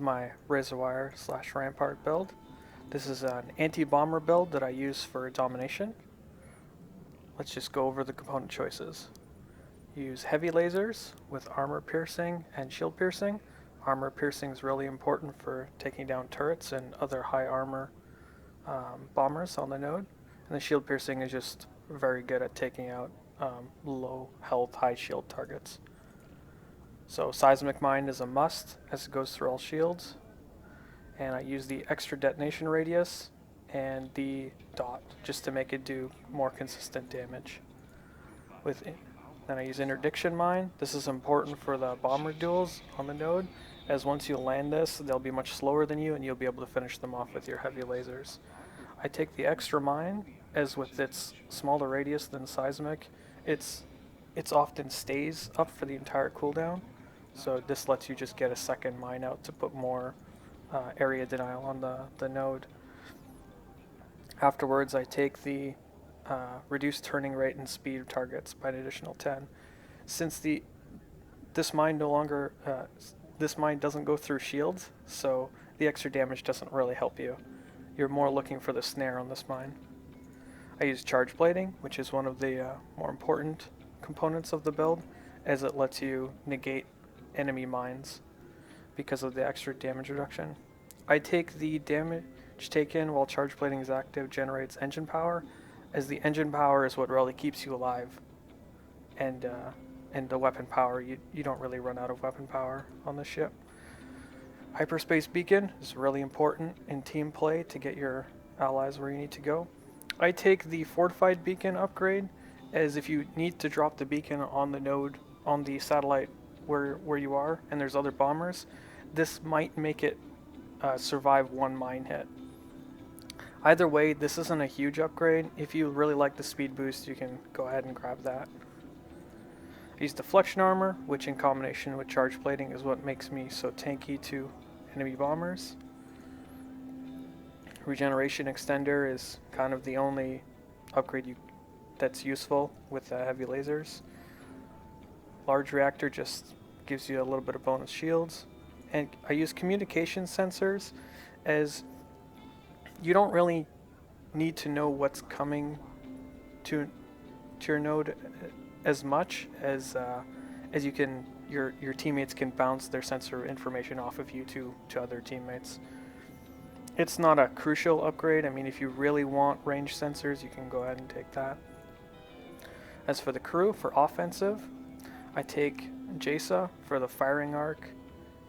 My Razorwire / Rampart build. This is an anti-bomber build that I use for domination. Let's just go over the component choices. Use heavy lasers with armor piercing and shield piercing. Armor piercing is really important for taking down turrets and other high armor bombers on the node. And the shield piercing is just very good at taking out low health, high shield targets. So seismic mine is a must as it goes through all shields. And I use the extra detonation radius and the dot just to make it do more consistent damage. Then I use interdiction mine. This is important for the bomber duels on the node, as once you land this, they'll be much slower than you and you'll be able to finish them off with your heavy lasers. I take the extra mine, as with its smaller radius than seismic, it's often stays up for the entire cooldown. So this lets you just get a second mine out to put more area denial on the node. Afterwards, I take the reduced turning rate and speed of targets by an additional 10. Since this mine no longer this mine doesn't go through shields, so the extra damage doesn't really help you. You're more looking for the snare on this mine. I use charge plating, which is one of the more important components of the build, as it lets you negate enemy mines because of the extra damage reduction. I take the damage taken while charge plating is active generates engine power, as the engine power is what really keeps you alive. And the weapon power, you don't really run out of weapon power on the ship. Hyperspace beacon is really important in team play to get your allies where you need to go. I take the fortified beacon upgrade, as if you need to drop the beacon on the node, on the satellite where you are, and there's other bombers, this might make it survive one mine hit. Either way, this isn't a huge upgrade. If you really like the speed boost, you can go ahead and grab that. I use deflection armor, which in combination with charge plating is what makes me so tanky to enemy bombers. Regeneration extender is kind of the only upgrade that's useful with heavy lasers. Large reactor just gives you a little bit of bonus shields. And I use communication sensors, as you don't really need to know what's coming to your node as much as you can. Your teammates can bounce their sensor information off of you to other teammates. It's not a crucial upgrade. I mean, if you really want range sensors, you can go ahead and take that. As for the crew, for offensive, I take JSA for the firing arc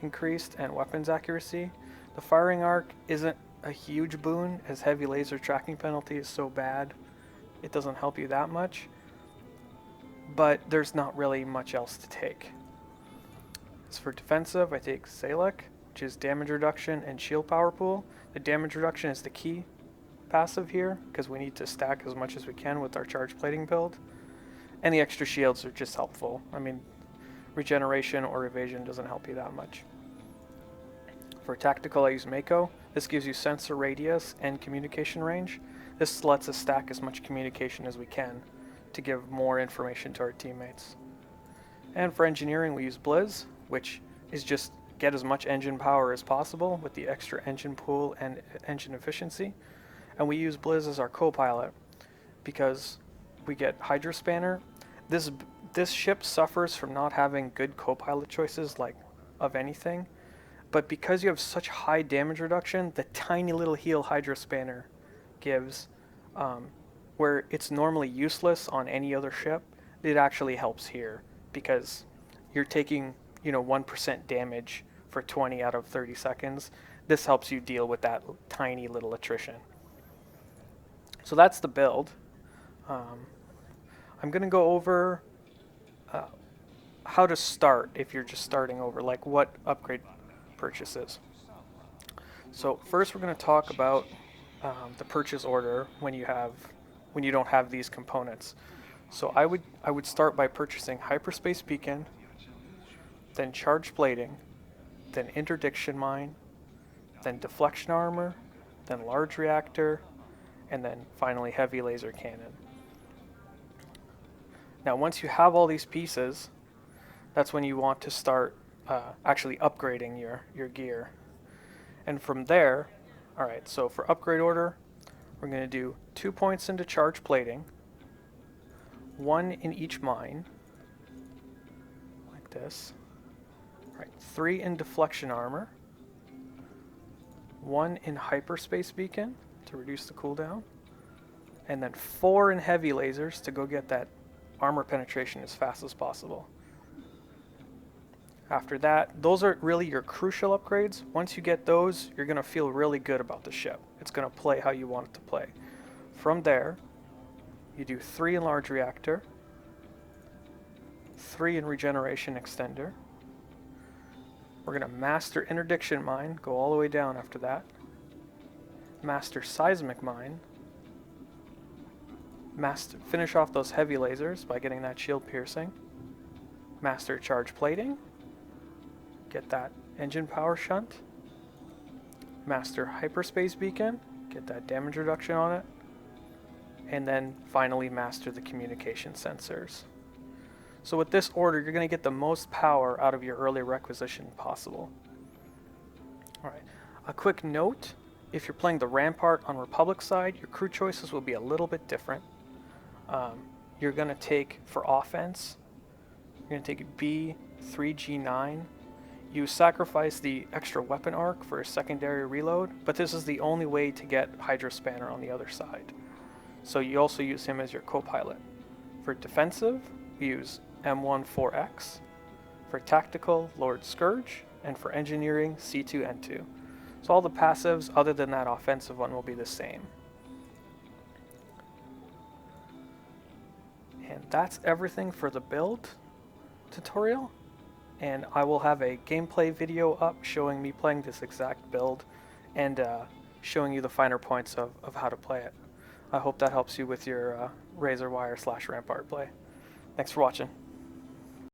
increased and weapons accuracy. The firing arc isn't a huge boon, as heavy laser tracking penalty is so bad it doesn't help you that much, but there's not really much else to take. As for defensive, I take Salek, which is damage reduction and shield power pool. The damage reduction is the key passive here, because we need to stack as much as we can with our charge plating build, and the extra shields are just helpful. I mean, regeneration or evasion doesn't help you that much. For tactical, I use Mako. This gives you sensor radius and communication range. This lets us stack as much communication as we can to give more information to our teammates. And for engineering, we use Blizz, which is just get as much engine power as possible with the extra engine pool and engine efficiency. And we use Blizz as our co-pilot because we get Hydrospanner. This ship suffers from not having good co-pilot choices, like of anything. But because you have such high damage reduction, the tiny little heal Hydrospanner gives, where it's normally useless on any other ship, it actually helps here, because you're taking 1% damage for 20 out of 30 seconds. This helps you deal with that tiny little attrition. So that's the build. I'm going to go over how to start if you're just starting over, like what upgrade purchases. So first we're going to talk about the purchase order when you don't have these components. So I would start by purchasing hyperspace beacon, then charge plating, then interdiction mine, then deflection armor, then large reactor, and then finally heavy laser cannon. Now once you have all these pieces, that's when you want to start actually upgrading your gear. And from there, alright, so for upgrade order, we're going to do 2 points into charge plating, 1 in each mine, like this. Alright, 3 in deflection armor, 1 in hyperspace beacon to reduce the cooldown, and then 4 in heavy lasers to go get that armor penetration as fast as possible. After that, those are really your crucial upgrades. Once you get those, you're going to feel really good about the ship. It's going to play how you want it to play. From there, you do 3 in large reactor, 3 in regeneration extender. We're going to master interdiction mine, go all the way down after that. Master seismic mine. Finish off those heavy lasers by getting that shield piercing. Master charge plating. Get that engine power shunt. Master hyperspace beacon. Get that damage reduction on it. And then finally master the communication sensors. So with this order, you're going to get the most power out of your early requisition possible. Alright, a quick note, if you're playing the Rampart on Republic side, your crew choices will be a little bit different. You're going to take, for offense, you're going to take B3G9. You sacrifice the extra weapon arc for a secondary reload, but this is the only way to get Hydra Spanner on the other side. So you also use him as your co-pilot. For defensive, you use M14X. For tactical, Lord Scourge. And for engineering, C2N2. So all the passives, other than that offensive one, will be the same. And that's everything for the build tutorial. And I will have a gameplay video up showing me playing this exact build and showing you the finer points of how to play it. I hope that helps you with your Razorwire / Rampart play. Thanks for watching.